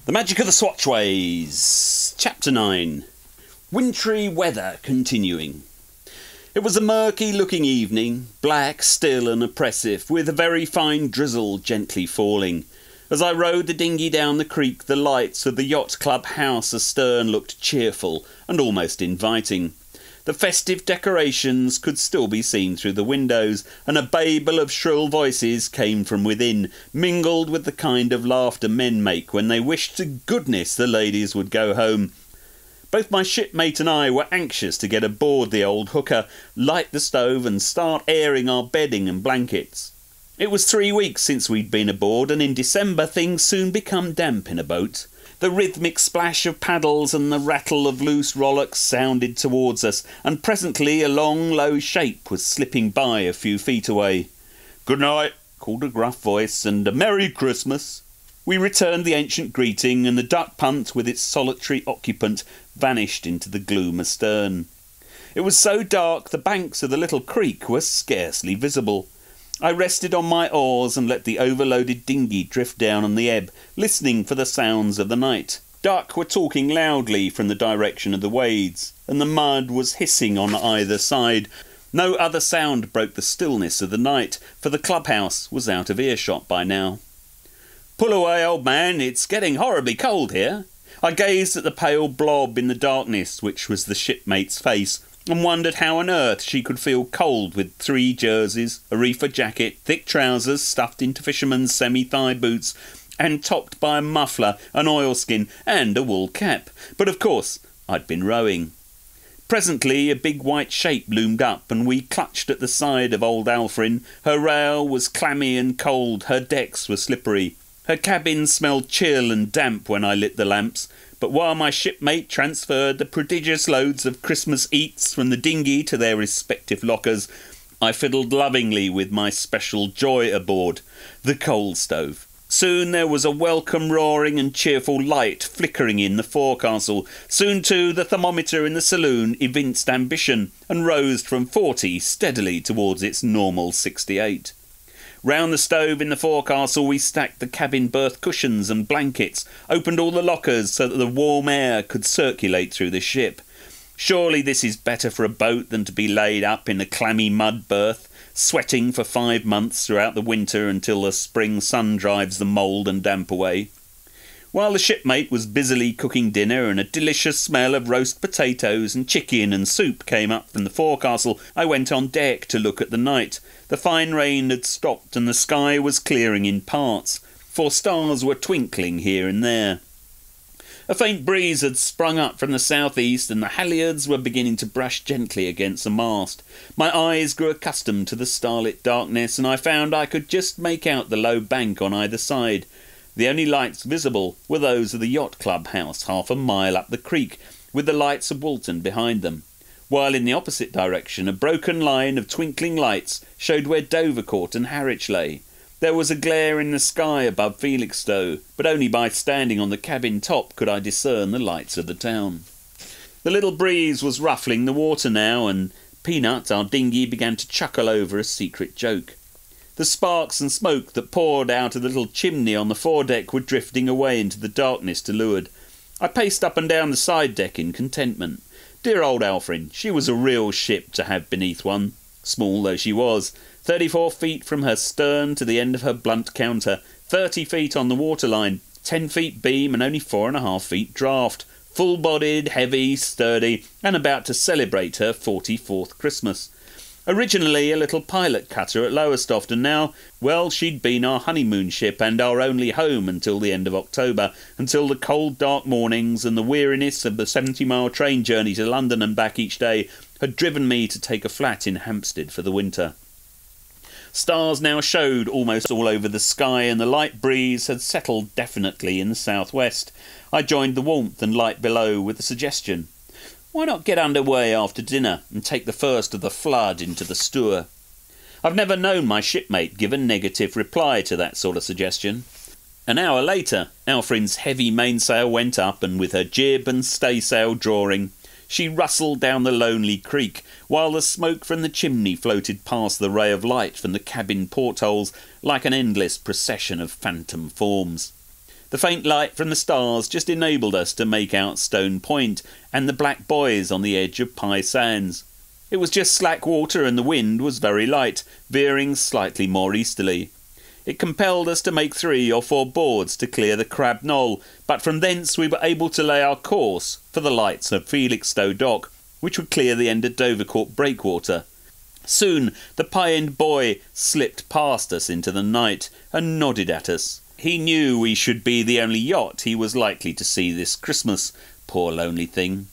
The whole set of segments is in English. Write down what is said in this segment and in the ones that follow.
The Magic of the Swatchways, Chapter 9. Wintry Weather continuing. It was a murky-looking evening, black, still and oppressive, with a very fine drizzle gently falling. As I rowed the dinghy down the creek, the lights of the yacht club house astern looked cheerful and almost inviting. The festive decorations could still be seen through the windows, and a babel of shrill voices came from within, mingled with the kind of laughter men make when they wish to goodness the ladies would go home. Both my shipmate and I were anxious to get aboard the old hooker, light the stove and start airing our bedding and blankets. It was 3 weeks since we'd been aboard, and in December things soon become damp in a boat. The rhythmic splash of paddles and the rattle of loose rowlocks sounded towards us, and presently a long, low shape was slipping by a few feet away. "Good night," called a gruff voice, and "a Merry Christmas." We returned the ancient greeting, and the duck punt with its solitary occupant vanished into the gloom astern. It was so dark the banks of the little creek were scarcely visible. I rested on my oars and let the overloaded dinghy drift down on the ebb, listening for the sounds of the night. Duck were talking loudly from the direction of the Wades, and the mud was hissing on either side. No other sound broke the stillness of the night, for the clubhouse was out of earshot by now. "Pull away, old man, it's getting horribly cold here." I gazed at the pale blob in the darkness, which was the shipmate's face, and wondered how on earth she could feel cold with 3 jerseys, a reefer jacket, thick trousers stuffed into fishermen's semi-thigh boots, and topped by a muffler, an oilskin, and a wool cap. But of course I'd been rowing. Presently a big white shape loomed up, and we clutched at the side of old Alfrin. Her rail was clammy and cold, her decks were slippery. Her cabin smelled chill and damp when I lit the lamps, but while my shipmate transferred the prodigious loads of Christmas eats from the dinghy to their respective lockers, I fiddled lovingly with my special joy aboard, the coal stove. Soon there was a welcome roaring and cheerful light flickering in the forecastle. Soon, too, the thermometer in the saloon evinced ambition and rose from 40 steadily towards its normal 68. Round the stove in the forecastle we stacked the cabin berth cushions and blankets, opened all the lockers so that the warm air could circulate through the ship. Surely this is better for a boat than to be laid up in a clammy mud berth, sweating for 5 months throughout the winter until the spring sun drives the mould and damp away. While the shipmate was busily cooking dinner and a delicious smell of roast potatoes and chicken and soup came up from the forecastle, I went on deck to look at the night. The fine rain had stopped and the sky was clearing in parts, for stars were twinkling here and there. A faint breeze had sprung up from the southeast, and the halyards were beginning to brush gently against the mast. My eyes grew accustomed to the starlit darkness, and I found I could just make out the low bank on either side. The only lights visible were those of the yacht club house half a mile up the creek, with the lights of Walton behind them, while in the opposite direction a broken line of twinkling lights showed where Dovercourt and Harwich lay. There was a glare in the sky above Felixstowe, but only by standing on the cabin top could I discern the lights of the town. The little breeze was ruffling the water now, and Peanut, our dinghy, began to chuckle over a secret joke. The sparks and smoke that poured out of the little chimney on the foredeck were drifting away into the darkness to leeward. I paced up and down the side deck in contentment. Dear old Alfrin, she was a real ship to have beneath one, small though she was. 34 feet from her stern to the end of her blunt counter, 30 feet on the waterline, 10 feet beam and only 4.5 feet draught, full-bodied, heavy, sturdy, and about to celebrate her 44th Christmas. Originally a little pilot cutter at Lowestoft, and now, well, she'd been our honeymoon ship and our only home until the end of October, until the cold dark mornings and the weariness of the 70-mile train journey to London and back each day had driven me to take a flat in Hampstead for the winter. Stars now showed almost all over the sky, and the light breeze had settled definitely in the southwest. I joined the warmth and light below with the suggestion, "Why not get under way after dinner and take the first of the flood into the Stour?" I've never known my shipmate give a negative reply to that sort of suggestion. An hour later, Alfrin's heavy mainsail went up, and with her jib and staysail drawing, she rustled down the lonely creek, while the smoke from the chimney floated past the ray of light from the cabin portholes like an endless procession of phantom forms. The faint light from the stars just enabled us to make out Stone Point and the black buoys on the edge of Pye Sands. It was just slack water and the wind was very light, veering slightly more easterly. It compelled us to make 3 or 4 boards to clear the Crab Knoll, but from thence we were able to lay our course for the lights of Felixstowe Dock, which would clear the end of Dovercourt breakwater. Soon the Pye End buoy slipped past us into the night and nodded at us. He knew we should be the only yacht he was likely to see this Christmas, poor lonely thing.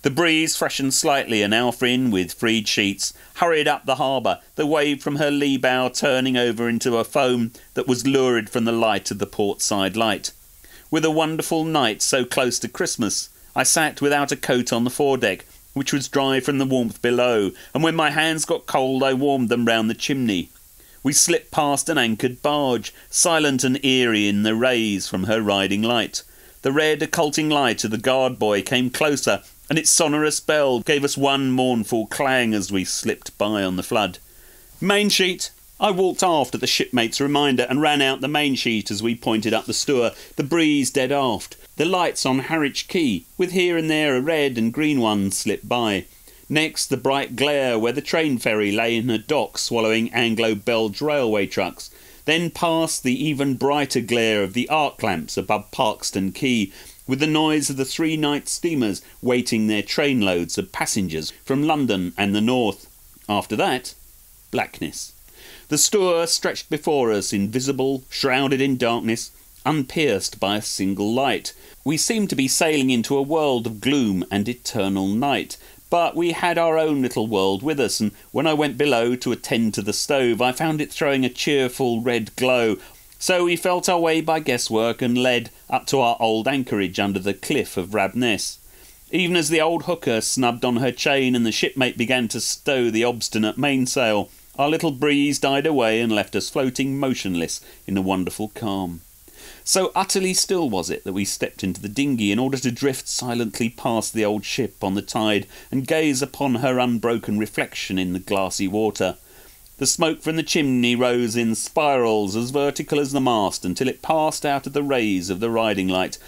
The breeze freshened slightly, and Alfrin, with freed sheets, hurried up the harbour, the wave from her lee bow turning over into a foam that was lurid from the light of the port side light. With a wonderful night so close to Christmas, I sat without a coat on the foredeck, which was dry from the warmth below, and when my hands got cold I warmed them round the chimney. We slipped past an anchored barge, silent and eerie in the rays from her riding light. The red occulting light of the guard buoy came closer, and its sonorous bell gave us one mournful clang as we slipped by on the flood. Main sheet! I walked aft at the shipmate's reminder and ran out the main sheet as we pointed up the Stour, the breeze dead aft, the lights on Harwich Quay, with here and there a red and green one slip by. Next the bright glare where the train ferry lay in her dock swallowing Anglo-Belge railway trucks. Then past the even brighter glare of the arc lamps above Parkston Quay, with the noise of the 3 night steamers waiting their trainloads of passengers from London and the north. After that, blackness. The Stour stretched before us, invisible, shrouded in darkness, unpierced by a single light. We seemed to be sailing into a world of gloom and eternal night, but we had our own little world with us, and when I went below to attend to the stove I found it throwing a cheerful red glow. So we felt our way by guesswork and led up to our old anchorage under the cliff of Rabness. Even as the old hooker snubbed on her chain and the shipmate began to stow the obstinate mainsail, our little breeze died away and left us floating motionless in a wonderful calm. So utterly still was it that we stepped into the dinghy in order to drift silently past the old ship on the tide and gaze upon her unbroken reflection in the glassy water. The smoke from the chimney rose in spirals as vertical as the mast until it passed out of the rays of the riding light,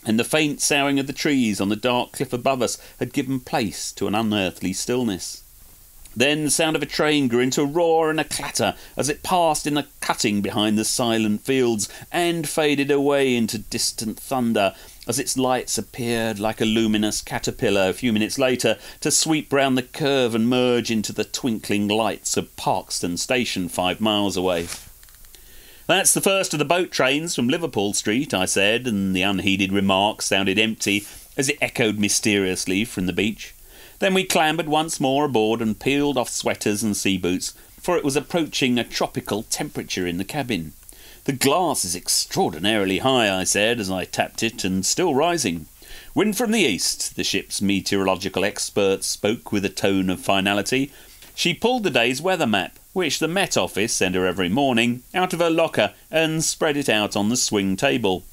and the faint soughing of the trees on the dark cliff above us had given place to an unearthly stillness. Then the sound of a train grew into a roar and a clatter as it passed in a cutting behind the silent fields and faded away into distant thunder as its lights appeared like a luminous caterpillar a few minutes later to sweep round the curve and merge into the twinkling lights of Parkston Station 5 miles away. "That's the first of the boat trains from Liverpool Street," I said, and the unheeded remark sounded empty as it echoed mysteriously from the beach. Then we clambered once more aboard and peeled off sweaters and sea boots, for it was approaching a tropical temperature in the cabin. "The glass is extraordinarily high," I said as I tapped it, "and still rising." "Wind from the east," the ship's meteorological expert spoke with a tone of finality. She pulled the day's weather map, which the Met Office sent her every morning, out of her locker and spread it out on the swing table.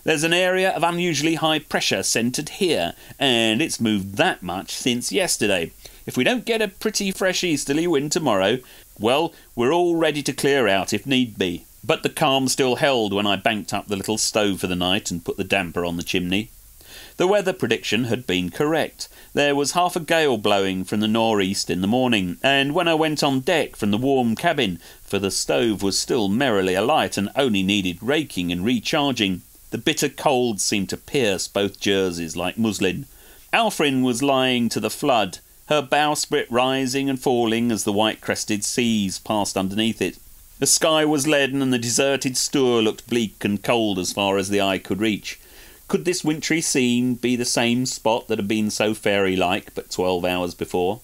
"There's an area of unusually high pressure centred here, and it's moved that much since yesterday. If we don't get a pretty fresh easterly wind tomorrow, well, we're all ready to clear out if need be." But the calm still held when I banked up the little stove for the night and put the damper on the chimney. The weather prediction had been correct. There was half a gale blowing from the nor'east in the morning, and when I went on deck from the warm cabin, for the stove was still merrily alight and only needed raking and recharging, the bitter cold seemed to pierce both jerseys like muslin. Alfrin was lying to the flood, her bowsprit rising and falling as the white-crested seas passed underneath it. The sky was leaden and the deserted Stour looked bleak and cold as far as the eye could reach. Could this wintry scene be the same spot that had been so fairy-like but 12 hours before?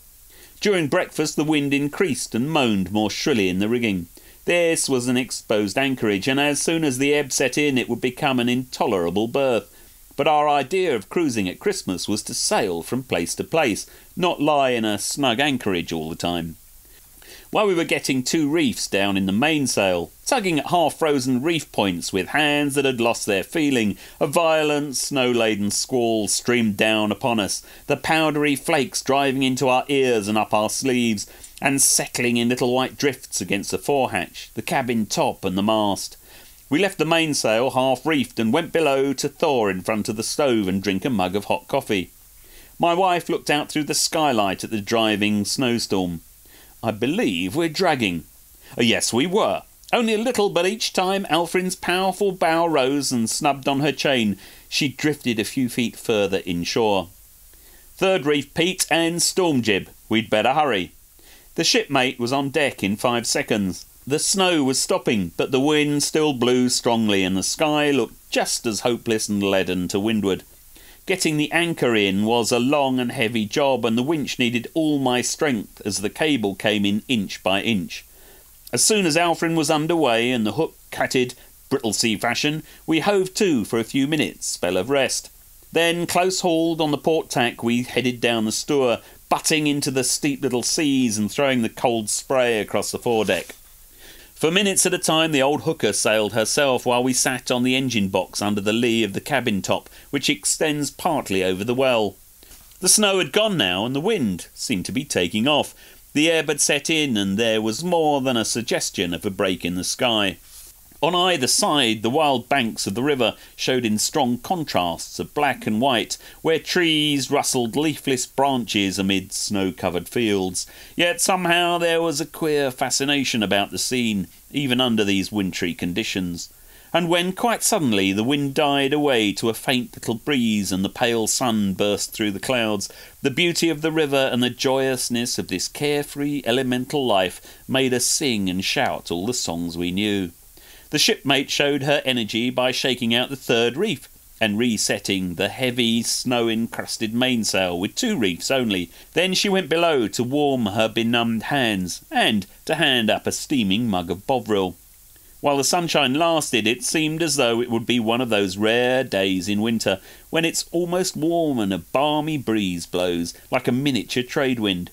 During breakfast the wind increased and moaned more shrilly in the rigging. This was an exposed anchorage, and as soon as the ebb set in it would become an intolerable berth. But our idea of cruising at Christmas was to sail from place to place, not lie in a snug anchorage all the time. While we were getting 2 reefs down in the mainsail, tugging at half-frozen reef points with hands that had lost their feeling, a violent snow-laden squall streamed down upon us, the powdery flakes driving into our ears and up our sleeves, and settling in little white drifts against the forehatch, the cabin top and the mast. We left the mainsail half reefed and went below to thaw in front of the stove and drink a mug of hot coffee. My wife looked out through the skylight at the driving snowstorm. "I believe we're dragging." Yes, we were. Only a little, but each time Alfred's powerful bow rose and snubbed on her chain, she drifted a few feet further inshore. "Third reef, Pete, and storm jib. We'd better hurry." The shipmate was on deck in 5 seconds. The snow was stopping, but the wind still blew strongly and the sky looked just as hopeless and leaden to windward. Getting the anchor in was a long and heavy job, and the winch needed all my strength as the cable came in inch by inch. As soon as Alfred was under way and the hook catted Brittlesea fashion, we hove to for a few minutes' spell of rest. Then, close hauled on the port tack, we headed down the Stour, butting into the steep little seas and throwing the cold spray across the foredeck. For minutes at a time the old hooker sailed herself, while we sat on the engine box under the lee of the cabin top, which extends partly over the well. The snow had gone now, and the wind seemed to be taking off. The ebb had set in, and there was more than a suggestion of a break in the sky. On either side, the wild banks of the river showed in strong contrasts of black and white, where trees rustled leafless branches amid snow-covered fields. Yet somehow there was a queer fascination about the scene, even under these wintry conditions. And when, quite suddenly, the wind died away to a faint little breeze and the pale sun burst through the clouds, the beauty of the river and the joyousness of this carefree elemental life made us sing and shout all the songs we knew. The shipmate showed her energy by shaking out the third reef and resetting the heavy, snow-encrusted mainsail with 2 reefs only. Then she went below to warm her benumbed hands and to hand up a steaming mug of Bovril. While the sunshine lasted, it seemed as though it would be one of those rare days in winter when it's almost warm and a balmy breeze blows like a miniature trade wind.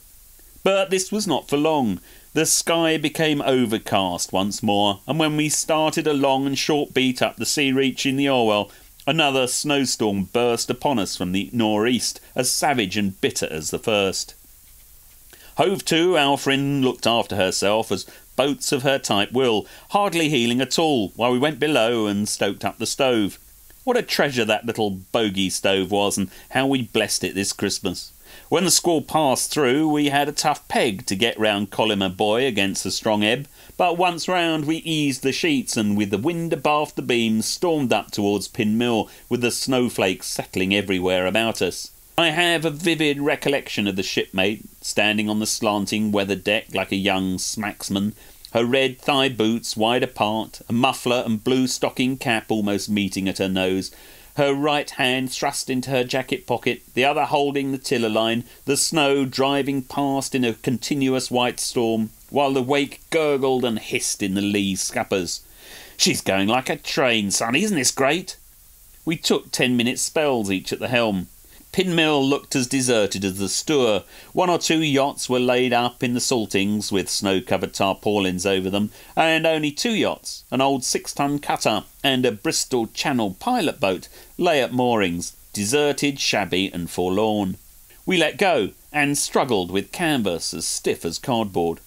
But this was not for long. The sky became overcast once more, and when we started a long and short beat up the sea reach in the Orwell, another snowstorm burst upon us from the nor'east, as savage and bitter as the first. Hove to, Alfred looked after herself as boats of her type will, hardly heeling at all, while we went below and stoked up the stove. What a treasure that little bogey stove was, and how we blessed it this Christmas. When the squall passed through, we had a tough peg to get round Collimer Buoy against the strong ebb, but once round we eased the sheets and with the wind abaft the beams stormed up towards Pin Mill, with the snowflakes settling everywhere about us. I have a vivid recollection of the shipmate, standing on the slanting weather deck like a young smacksman, her red thigh boots wide apart, a muffler and blue stocking cap almost meeting at her nose, her right hand thrust into her jacket pocket, the other holding the tiller line, the snow driving past in a continuous white storm, while the wake gurgled and hissed in the lee scuppers. "She's going like a train, sonny, isn't this great?" We took 10-minute spells each at the helm. Pin Mill looked as deserted as the Stour. 1 or 2 yachts were laid up in the saltings with snow-covered tarpaulins over them, and only 2 yachts, an old 6-ton cutter and a Bristol Channel pilot boat, lay at moorings, deserted, shabby and forlorn. We let go and struggled with canvas as stiff as cardboard.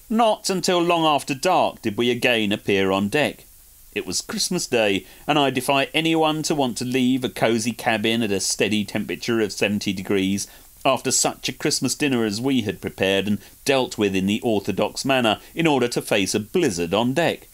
Not until long after dark did we again appear on deck. It was Christmas Day, and I defy anyone to want to leave a cosy cabin at a steady temperature of 70 degrees after such a Christmas dinner as we had prepared and dealt with in the orthodox manner in order to face a blizzard on deck.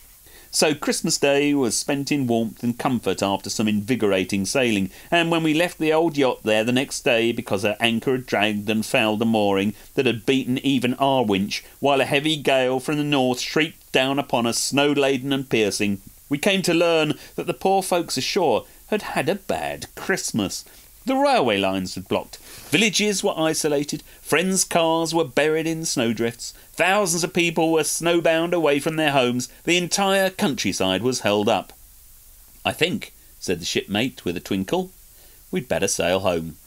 So Christmas Day was spent in warmth and comfort after some invigorating sailing, and when we left the old yacht there the next day because her anchor had dragged and fouled a mooring that had beaten even our winch, while a heavy gale from the north shrieked down upon us, snow-laden and piercing, we came to learn that the poor folks ashore had had a bad Christmas. The railway lines had blocked, villages were isolated, friends' cars were buried in snowdrifts, thousands of people were snowbound away from their homes, the entire countryside was held up. "I think," said the shipmate with a twinkle, "we'd better sail home."